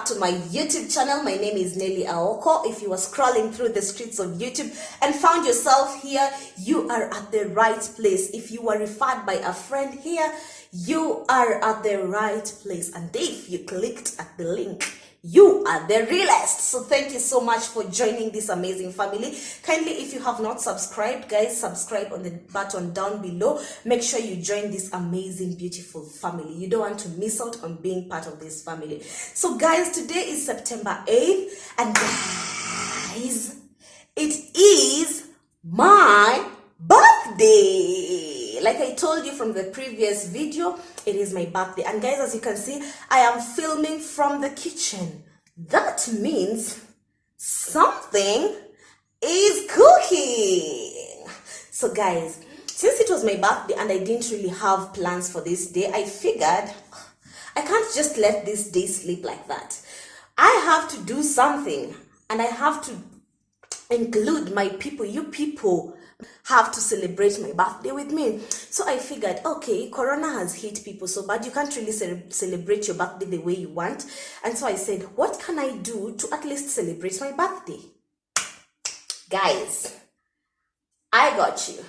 back to my YouTube channel. My name is Nelly Aoko. If you were scrolling through the streets of YouTube and found yourself here, you are at the right place. If you were referred by a friend here, you are at the right place. And if you clicked at the link, you are the realest. So thank you so much for joining this amazing family. Kindly, if you have not subscribed, guys, subscribe on the button down below. Make sure you join this amazing, beautiful family. You don't want to miss out on being part of this family. So guys, today is September 8th, and guys, it is my birthday. Like I told you from the previous video, it is my birthday. And guys, as you can see, I am filming from the kitchen. That means something is cooking. So guys, since it was my birthday and I didn't really have plans for this day, I figured I can't just let this day slip like that. I have to do something, and I have to include my people. You people have to celebrate my birthday with me. So I figured, okay, Corona has hit people so bad, you can't really celebrate your birthday the way you want. And so I said, what can I do to at least celebrate my birthday? Guys, I got you.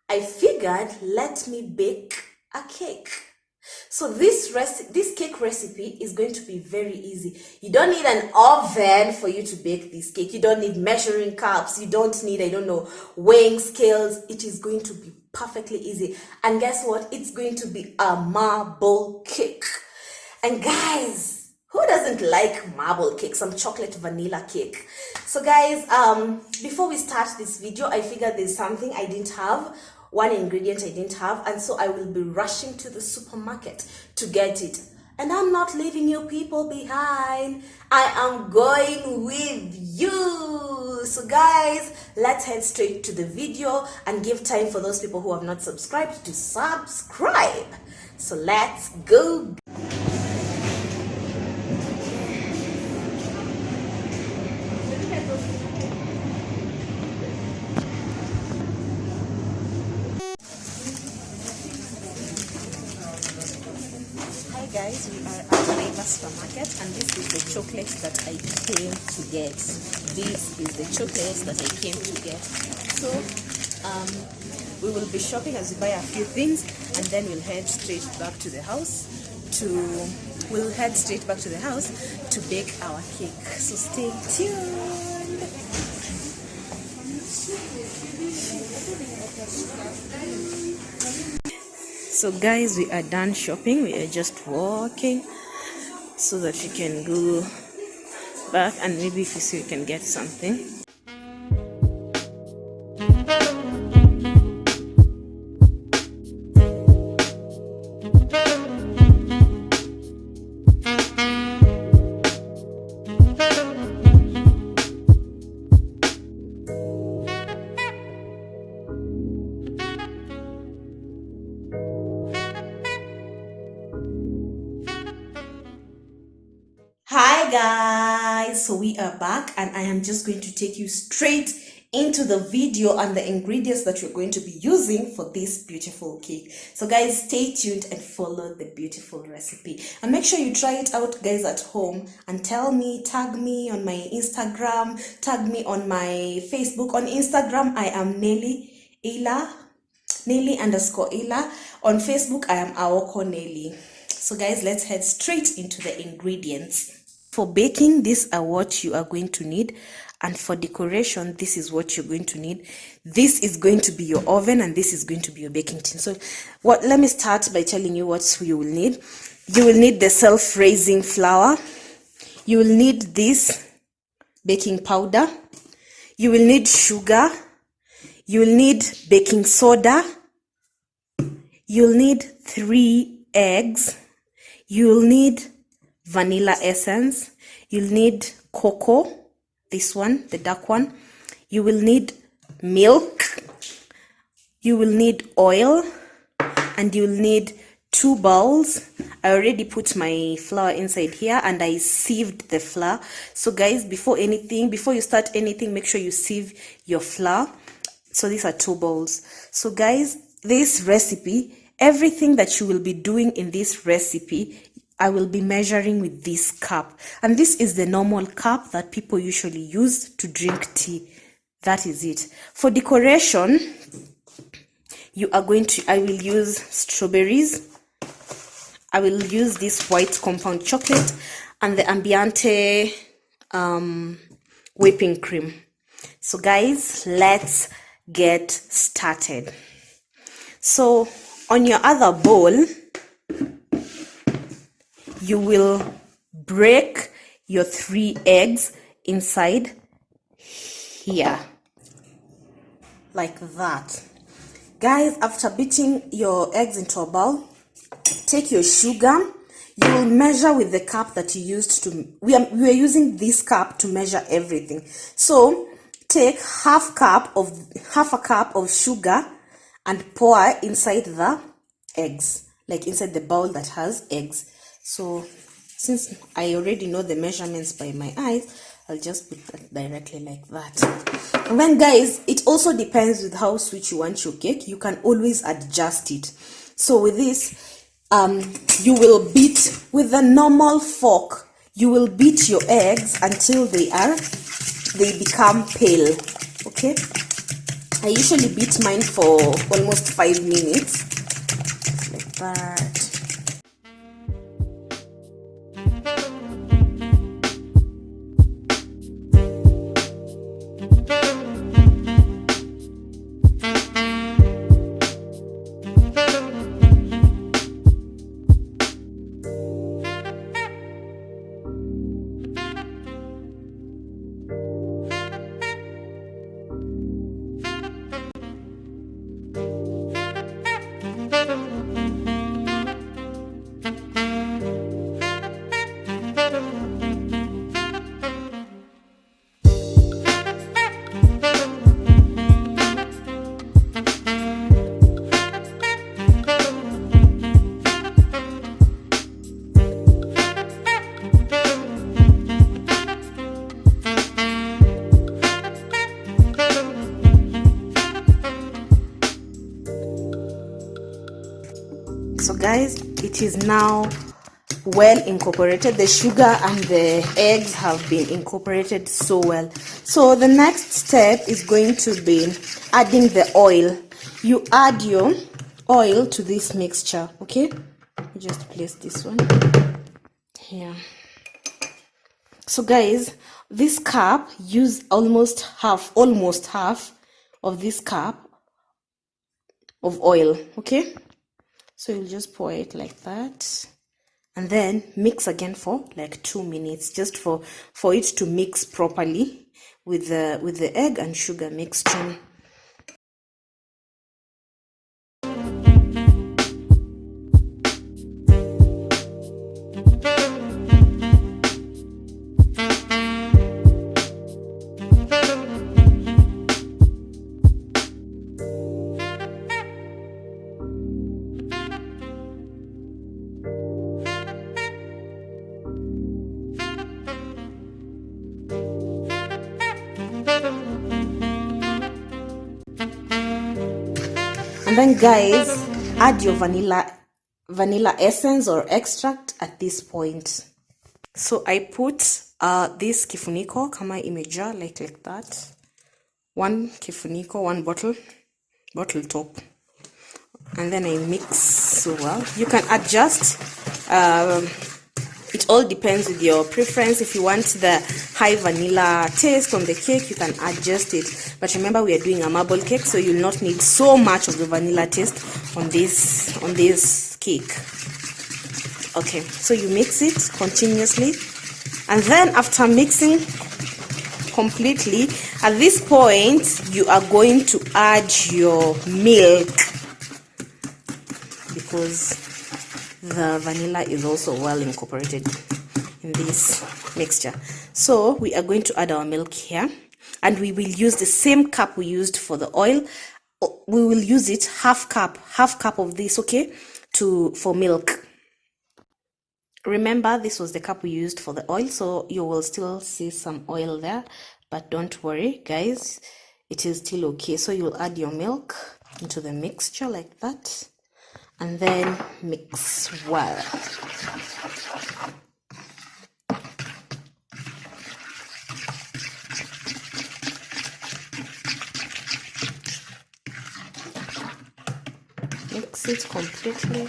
I figured, let me bake a cake. So this cake recipe is going to be very easy. You don't need an oven for you to bake this cake. You don't need measuring cups. You don't need, I don't know, weighing scales. It is going to be perfectly easy. And guess what? It's going to be a marble cake. And guys, who doesn't like marble cake? Some chocolate vanilla cake. So guys, before we start this video, I figured there's something I didn't have. One ingredient I didn't have, and so I will be rushing to the supermarket to get it. And I'm not leaving you people behind. I am going with you. So guys, let's head straight to the video and give time for those people who have not subscribed to subscribe. So let's go. Guys, we are at Naivas Supermarket, and this is the chocolate that I came to get. This is the chocolate that I came to get. So we will be shopping as we buy a few things, and then we'll head straight back to the house to bake our cake. So stay tuned. So guys, we are done shopping. We are just walking so that we can go back, and maybe if you see we can get something. Hi guys, so we are back, and I am just going to take you straight into the video and the ingredients that you're going to be using for this beautiful cake. So guys, stay tuned and follow the beautiful recipe, and make sure you try it out guys at home, and tell me, tag me on my Instagram, tag me on my Facebook. On Instagram I am Nelly_Ila. On Facebook I am Aoko Nelly. So guys, let's head straight into the ingredients. For baking, these are what you are going to need, and for decoration, this is what you're going to need. This is going to be your oven, and this is going to be your baking tin. So let me start by telling you what you will need. You will need the self-raising flour. You will need this baking powder. You will need sugar. You will need baking soda. You'll need 3 eggs. You'll need vanilla essence. You'll need cocoa, this one, the dark one. You will need milk. You will need oil, and you'll need 2 bowls. I already put my flour inside here, and I sieved the flour. So guys, before you start anything, make sure you sieve your flour. So these are 2 bowls. So guys, this recipe, everything that you will be doing in this recipe, I will be measuring with this cup, and this is the normal cup that people usually use to drink tea. That is it. For decoration, I will use strawberries. I will use this white compound chocolate and the Ambiente whipping cream. So guys, let's get started. So on your other bowl, you will break your 3 eggs inside here, like that. Guys, after beating your eggs into a bowl, take your sugar. You will measure with the cup that you used to, we are using this cup to measure everything. So take half a cup of sugar and pour inside the eggs, like inside the bowl that has eggs. So since I already know the measurements by my eyes, I'll just put that directly like that. And then guys, it also depends with how sweet you want your cake. You can always adjust it. So with this, you will beat with a normal fork. You will beat your eggs until they become pale. Okay, I usually beat mine for almost 5 minutes, like that. So guys, it is now well incorporated. The sugar and the eggs have been incorporated so well. So the next step is going to be adding the oil. You add your oil to this mixture. Okay, just place this one here. So guys, this cup, use almost half of this cup of oil. Okay, so you'll just pour it like that, and then mix again for like 2 minutes, just for it to mix properly with the egg and sugar mixture. And then guys, add your vanilla essence or extract at this point. So I put this kifuniko kama imejaa like that, 1 kifuniko, 1 bottle top, and then I mix so well. You can adjust, it all depends with your preference. If you want the high vanilla taste on the cake, you can adjust it. But remember, we are doing a marble cake, so you'll not need so much of the vanilla taste on this cake. Okay, so you mix it continuously, and then after mixing completely, at this point you are going to add your milk, because the vanilla is also well incorporated in this mixture. So we are going to add our milk here, and we will use the same cup we used for the oil. We will use it half cup of this, okay, for milk. Remember, this was the cup we used for the oil, so you will still see some oil there, but don't worry guys, it is still okay. So you'll add your milk into the mixture like that, and then mix well. Mix it completely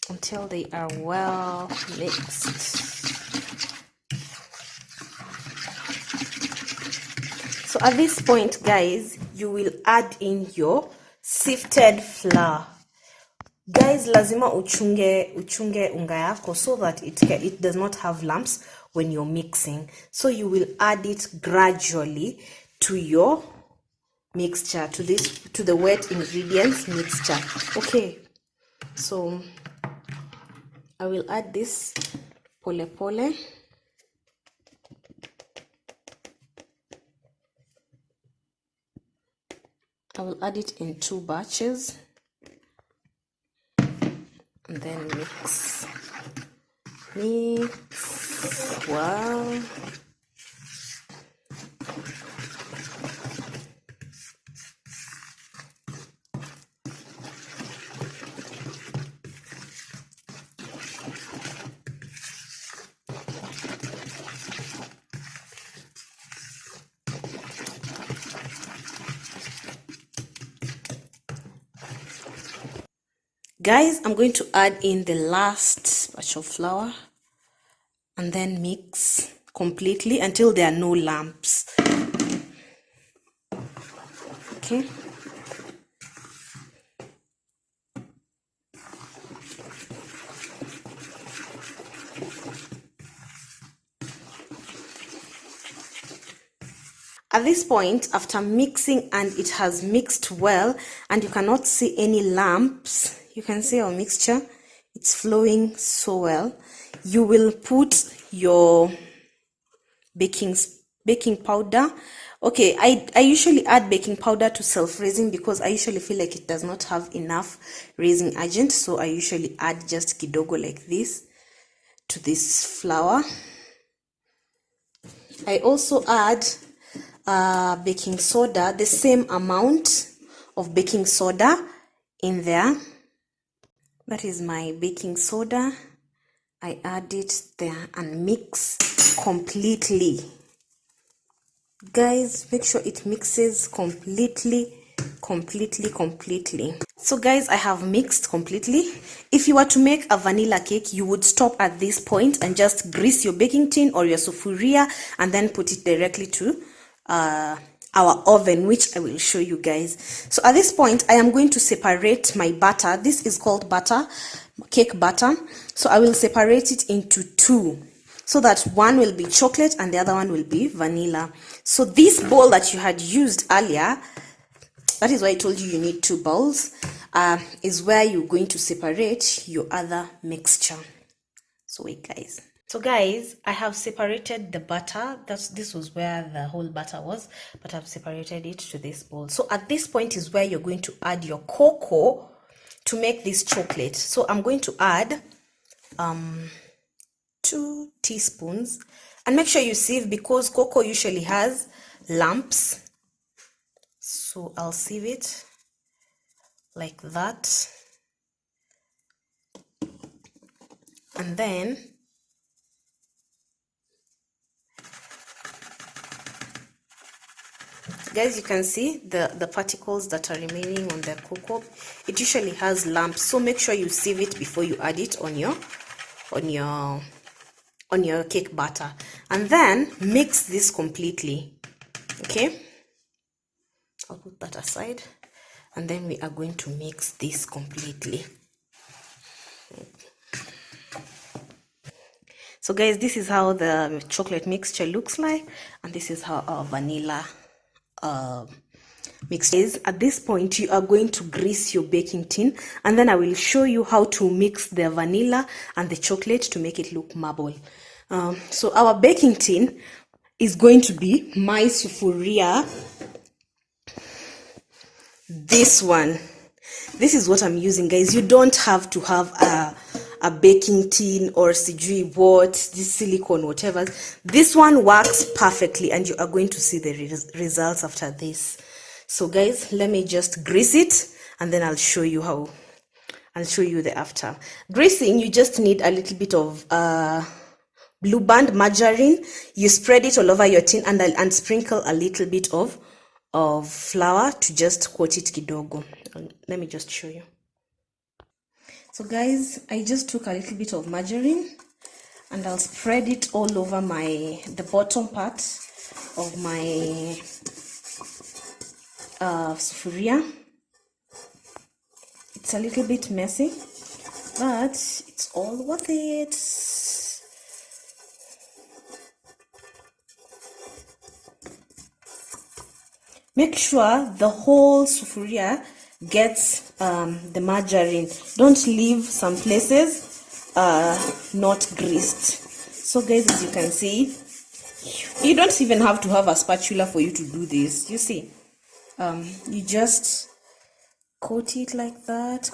until they are well mixed. So at this point, guys, you will add in your sifted flour. Guys, lazima uchunge unga yako so that it does not have lumps when you're mixing. So you will add it gradually to your mixture, to the wet ingredients mixture. Okay, so I will add this pole pole. I will add it in 2 batches and then mix. Wow. Guys, I'm going to add in the last batch of flour and then mix completely until there are no lumps. Okay. At this point, after mixing and it has mixed well and you cannot see any lumps, you can see our mixture, it's flowing so well. You will put your baking powder. Okay, I usually add baking powder to self-raising because I usually feel like it does not have enough raising agent, so I usually add just kidogo like this to this flour. I also add baking soda, the same amount of baking soda in there. That is my baking soda. I add it there and mix completely. Guys, make sure it mixes completely. So guys, I have mixed completely. If you were to make a vanilla cake, you would stop at this point and just grease your baking tin or your sufuria and then put it directly to our oven, which I will show you guys. So at this point, I am going to separate my butter. This is called butter, cake butter. So I will separate it into 2 so that one will be chocolate and the other one will be vanilla. So this bowl that you had used earlier, that is why I told you need 2 bowls, is where you're going to separate your other mixture. So wait, guys. So guys, I have separated the butter. This was where the whole butter was, but I've separated it to this bowl. So at this point is where you're going to add your cocoa to make this chocolate. So I'm going to add 2 teaspoons, and make sure you sieve because cocoa usually has lumps. So I'll sieve it like that, and then guys, you can see the particles that are remaining on the cocoa. It usually has lumps, so make sure you sieve it before you add it on your cake batter, and then mix this completely. Okay, I'll put that aside, and then we are going to mix this completely. So guys, this is how the chocolate mixture looks like, and this is how our vanilla mix is. At this point, you are going to grease your baking tin, and then I will show you how to mix the vanilla and the chocolate to make it look marble. So our baking tin is going to be my sufuria. This one, this is what I'm using, guys. You don't have to have a baking tin or sijui what, this silicone, whatever. This one works perfectly, and you are going to see the results after this. So guys, let me just grease it, and then I'll show you how. I'll show you the after. Greasing, you just need a little bit of Blue Band margarine. You spread it all over your tin, and sprinkle a little bit of of flour to just coat it kidogo. Let me just show you. So guys, I just took a little bit of margarine and I'll spread it all over the bottom part of my sufuria. It's a little bit messy, but it's all worth it. Make sure the whole sufuria gets the margarine. Don't leave some places not greased. So guys, as you can see, you don't even have to have a spatula for you to do this. You see, you just coat it like that,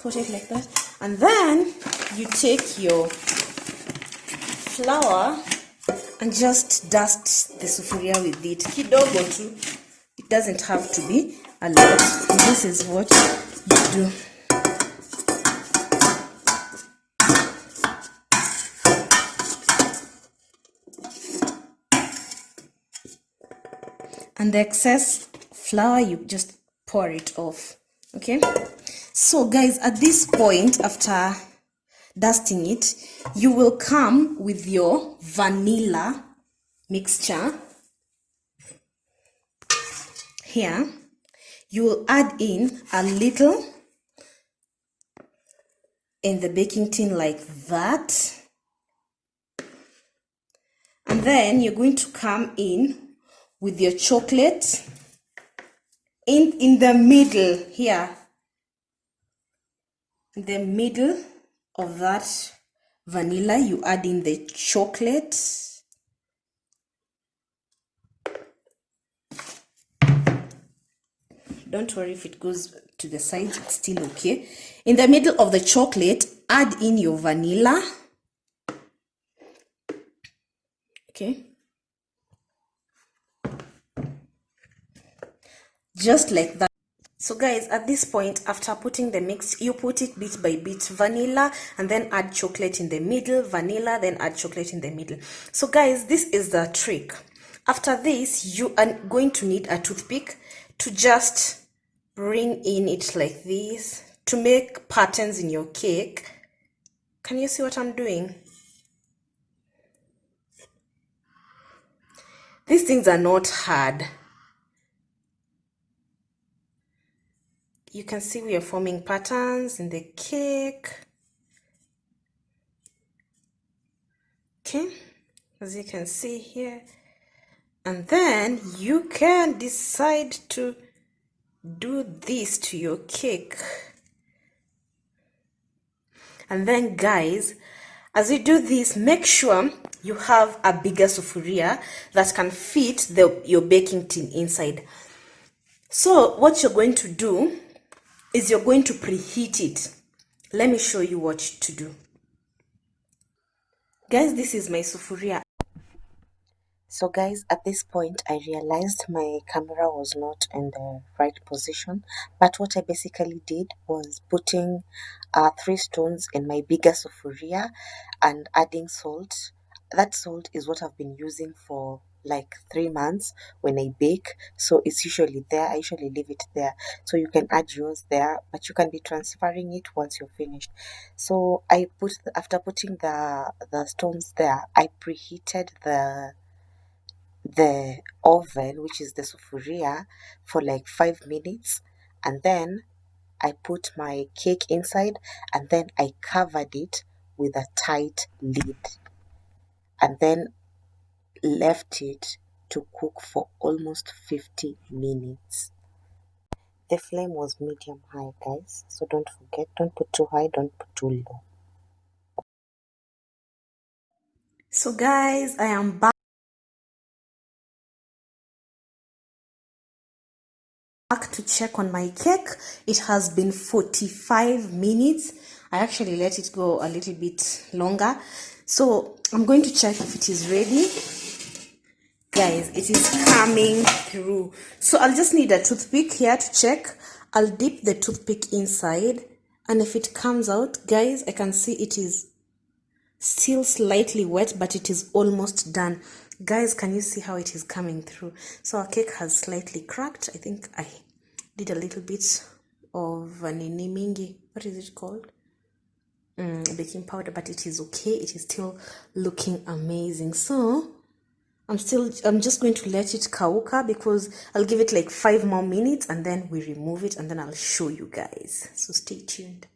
and then you take your flour and just dust the sufuria with it kidogo too. It doesn't have to be a lot. This is what you do. And the excess flour, you just pour it off. Okay, so guys, at this point, after dusting it, you will come with your vanilla mixture. Here you will add in a little in the baking tin like that, and then you're going to come in with your chocolate in the middle here, in the middle of that vanilla. You add in the chocolate. Don't worry if it goes to the sides, it's still okay. In the middle of the chocolate, add in your vanilla. Okay, just like that. So guys, at this point, after putting the mix, you put it bit by bit, vanilla, and then add chocolate in the middle, vanilla, then add chocolate in the middle. So guys, this is the trick. After this, you are going to need a toothpick to just bring in it like this to make patterns in your cake. Can you see what I'm doing? These things are not hard. You can see we are forming patterns in the cake. Okay, as you can see here. And then you can decide to do this to your cake. And then guys, as you do this, make sure you have a bigger sufuria that can fit your baking tin inside. So what you're going to do is you're going to preheat it. Let me show you what to do. Guys, this is my sufuria. So guys, at this point I realized my camera was not in the right position, but what I basically did was putting 3 stones in my bigger sufuria and adding salt. That salt is what I've been using for like 3 months when I bake, so it's usually there. I usually leave it there, so you can add yours there, but you can be transferring it once you're finished. So after putting the stones there, I preheated the oven, which is the sufuria, for like 5 minutes, and then I put my cake inside, and then I covered it with a tight lid, and then left it to cook for almost 50 minutes. The flame was medium high, guys, so don't forget, don't put too high, don't put too low. So guys, I am back to check on my cake. It has been 45 minutes. I actually let it go a little bit longer, so I'm going to check if it is ready. Guys, it is coming through, so I'll just need a toothpick here to check. I'll dip the toothpick inside, and if it comes out, guys, I can see it is still slightly wet, but it is almost done. Guys, can you see how it is coming through? So our cake has slightly cracked. I think I did a little bit of nini mingi. What is it called? Baking powder, but it is okay. It is still looking amazing. So I'm just going to let it kauka because I'll give it like 5 more minutes and then we remove it and then I'll show you guys. So stay tuned.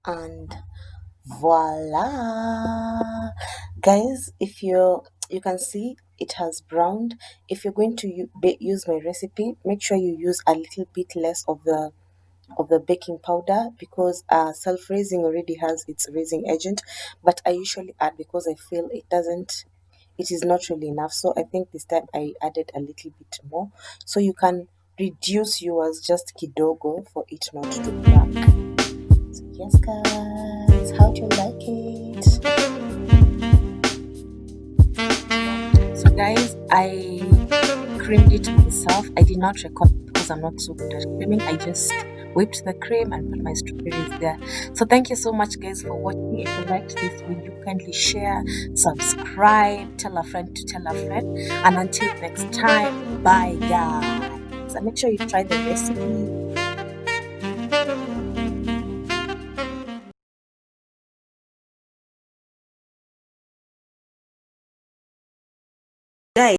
And voila, guys, if you can see it has browned. If you're going to use my recipe, make sure you use a little bit less of the baking powder because self-raising already has its raising agent, but I usually add because I feel it is not really enough. So I think this time I added a little bit more, so you can reduce yours just kidogo for it not to crack. So yes guys, how do you like it? So guys, I creamed it myself. I did not record because I'm not so good at creaming. I just whipped the cream and put my strawberries there. So thank you so much guys for watching. If you liked this video, kindly share, subscribe, tell a friend to tell a friend, and until next time, bye guys. So make sure you try the recipe. Guys,